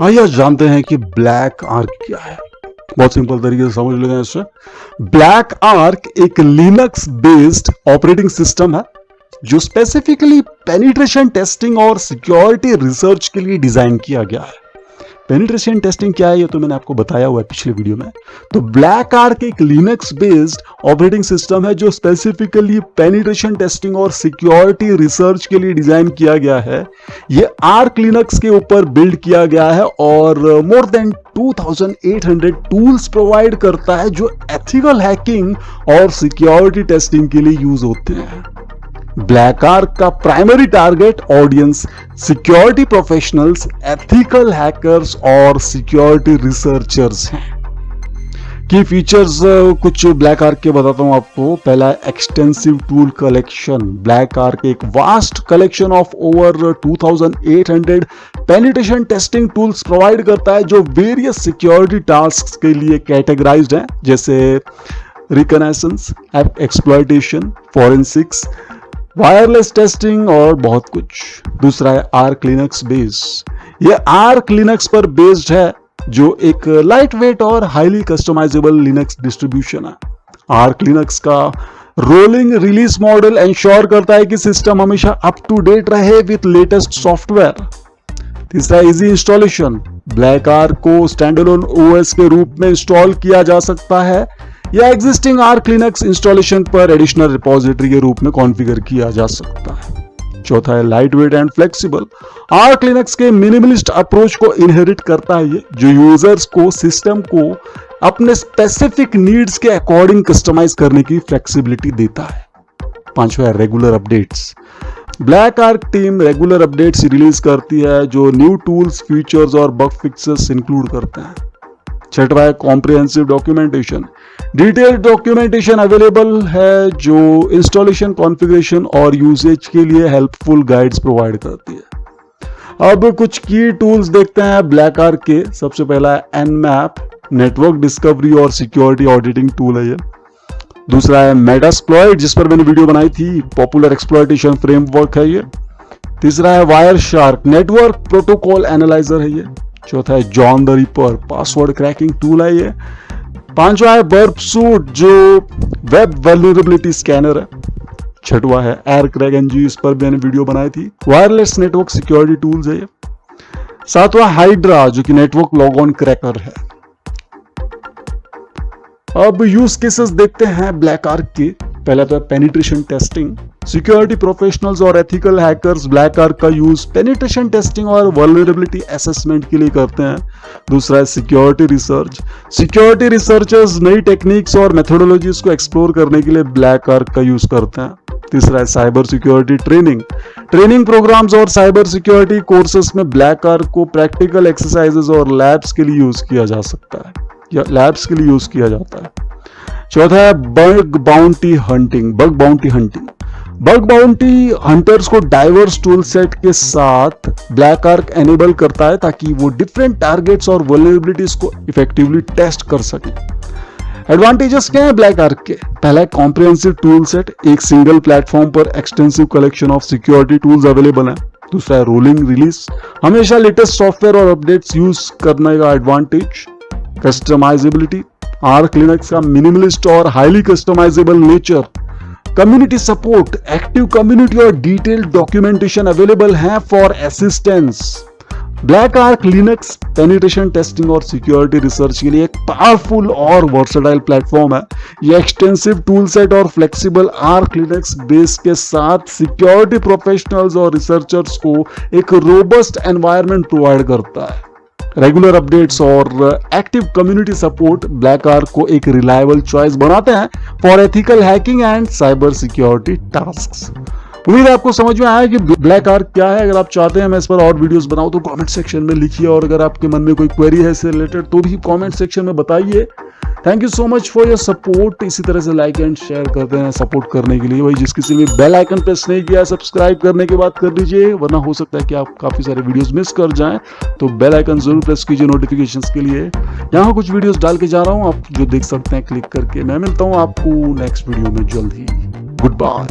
आइए आज जानते हैं कि ब्लैक आर्क क्या है। बहुत सिंपल तरीके से समझ लेंगे इससे। ब्लैक आर्क एक लिनक्स बेस्ड ऑपरेटिंग सिस्टम है जो स्पेसिफिकली पेनिट्रेशन टेस्टिंग और सिक्योरिटी रिसर्च के लिए डिजाइन किया गया है। पेनिट्रेशन टेस्टिंग क्या है ये तो मैंने आपको बताया हुआ है पिछले वीडियो में। तो ब्लैक आर्क एक लिनक्स बेस्ड ऑपरेटिंग सिस्टम है जो स्पेसिफिकली पेनिट्रेशन टेस्टिंग और सिक्योरिटी रिसर्च के लिए डिजाइन किया गया है। ये आर्क लिनक्स के ऊपर बिल्ड किया गया है और मोर देन 2800 टूल्स प्रोवाइड करता है जो एथिकल हैकिंग और सिक्योरिटी टेस्टिंग के लिए यूज होते हैं। ब्लैक आर्क का primary target audience security professionals, ethical hackers और सिक्योरिटी रिसर्चर्स हैं। की फीचर्स कुछ ब्लैक आर्क के बताता हूं आपको। पहला extensive tool collection. Black arch एक vast collection of over 2800 penetration testing tools provide करता है जो वेरियस सिक्योरिटी टास्क्स के लिए कैटेगराइज्ड हैं, जैसे reconnaissance, exploitation, forensics, wireless testing और बहुत कुछ। दूसरा है आर्क लिनक्स बेस। ये आर्क लिनक्स पर बेस्ड है जो एक लाइट वेट और हाईली कस्टमाइजेबल लिनक्स डिस्ट्रीब्यूशन है। आर्क लिनक्स का रोलिंग रिलीज मॉडल इंश्योर करता है कि सिस्टम हमेशा अप टू डेट रहे विथ लेटेस्ट सॉफ्टवेयर। तीसरा इजी इंस्टॉलेशन। ब्लैक आर्क को स्टैंडअलोन ओएस के रूप में इंस्टॉल किया जा सकता है या एग्जिस्टिंग आर्क लिनक्स इंस्टॉलेशन पर एडिशनल रिपोजिटरी के रूप में कॉन्फ़िगर किया जा सकता है। चौथा है light weight and flexible. Arc Linux के मिनिमलिस्ट अप्रोच को इनहेरिट करता है ये, जो यूजर्स को सिस्टम को अपने स्पेसिफिक नीड्स के अकॉर्डिंग कस्टमाइज करने की फ्लेक्सिबिलिटी देता है। पांचवा है regular updates. Black arc team regular updates release करती है जो न्यू टूल्स, फीचर्स और बग फिक्सेस इंक्लूड करते हैं। छठवा है comprehensive documentation. Detailed documentation available है जो इंस्टॉलेशन, कॉन्फ़िगरेशन और यूसेज के लिए हेल्पफुल गाइड्स प्रोवाइड करती है। अब कुछ की टूल्स देखते हैं ब्लैक आर्क के। सबसे पहला है nmap, नेटवर्क डिस्कवरी और सिक्योरिटी ऑडिटिंग टूल है ये। दूसरा है मेटास्प्लॉइट, जिस पर मैंने वीडियो बनाई थी, पॉपुलर एक्सप्लॉइटेशन फ्रेमवर्क है ये। तीसरा है वायरशार्क, नेटवर्क प्रोटोकॉल एनालाइजर है ये। चौथा है John the ripper, password cracking tool है ये। पांचवा है बर्पसूट, जो वेब वल्नरेबिलिटी स्कैनर है। छठवा है एयरक्रैक-ng, इस पर मैंने वीडियो बनाई थी, वायरलेस नेटवर्क सिक्योरिटी टूल्स है ये। सातवा हाइड्रा, जो कि नेटवर्क लॉग ऑन क्रैकर है। अब यूज केसेस देखते हैं ब्लैक आर्क के। पहला तो है पेनिट्रेशन टेस्टिंग। सिक्योरिटी प्रोफेशनल्स और एथिकल हैकर्स ब्लैक आर्क का यूज पेनिट्रेशन टेस्टिंग और वल्नरेबिलिटी असेसमेंट के लिए करते हैं। दूसरा है सिक्योरिटी रिसर्च। सिक्योरिटी रिसर्चर्स नई टेक्निक्स और मेथोडोलॉजीज को एक्सप्लोर करने के लिए ब्लैक आर्क का यूज करते हैं। तीसरा है cyber security training. Training programs और साइबर सिक्योरिटी कोर्सेस में ब्लैक आर्क को प्रैक्टिकल एक्सरसाइजेस और लैब्स के लिए यूज किया जा सकता है या लैब्स के लिए यूज किया जाता है। चौथा है bug bounty hunting. Bug bounty hunting. Bug bounty hunters को डाइवर्स टूल सेट के साथ ब्लैक आर्क एनेबल करता है ताकि वो डिफरेंट टारगेट्स और वल्नरेबिलिटीज को इफेक्टिवली टेस्ट कर सके। एडवांटेजेस क्या है ब्लैक आर्क के? पहला है कॉम्प्रिहेंसिव टूल सेट। एक सिंगल प्लेटफॉर्म पर extensive collection of security tools available है। दूसरा है रोलिंग रिलीज, हमेशा लेटेस्ट सॉफ्टवेयर और अपडेट्स यूज करने का एडवांटेज। कस्टमाइजेबिलिटी, आर्क लिनक्स का मिनिमलिस्ट और highly customisable nature. Community support, active community और डिटेल्ड डॉक्यूमेंटेशन अवेलेबल है for assistance. BlackArch Linux penetration testing और सिक्योरिटी रिसर्च के लिए एक पावरफुल और वर्सेटाइल प्लेटफॉर्म है। यह एक्सटेंसिव टूल सेट और फ्लेक्सिबल आर्क लिनक्स बेस के साथ सिक्योरिटी प्रोफेशनल्स और रिसर्चर्स को एक रोबस्ट एनवायरनमेंट प्रोवाइड करता है। रेगुलर अपडेट्स और active community support black arc को एक रिलायबल चॉइस बनाते हैं for ethical hacking and cyber security tasks. उम्मीद है आपको समझ में आया कि ब्लैक आर्क क्या है। अगर आप चाहते हैं मैं इस पर और वीडियोस बनाऊं तो कमेंट सेक्शन में लिखिए, और अगर आपके मन में कोई क्वेरी है इससे रिलेटेड तो भी कमेंट सेक्शन में बताइए। Thank you so much for your support. इसी तरह से लाइक एंड शेयर करते हैं सपोर्ट करने के लिए। वही जिस किसी ने बेल आइकन प्रेस नहीं किया, सब्सक्राइब करने के बाद कर दीजिए, वरना हो सकता है कि आप काफी सारे वीडियोस मिस कर जाएं। तो बेल आइकन जरूर प्रेस कीजिए नोटिफिकेशंस के लिए। यहाँ कुछ वीडियोस डाल के जा रहा हूँ, आप जो देख सकते हैं क्लिक करके। मैं मिलता हूँ आपको नेक्स्ट वीडियो में जल्द ही। Good bye.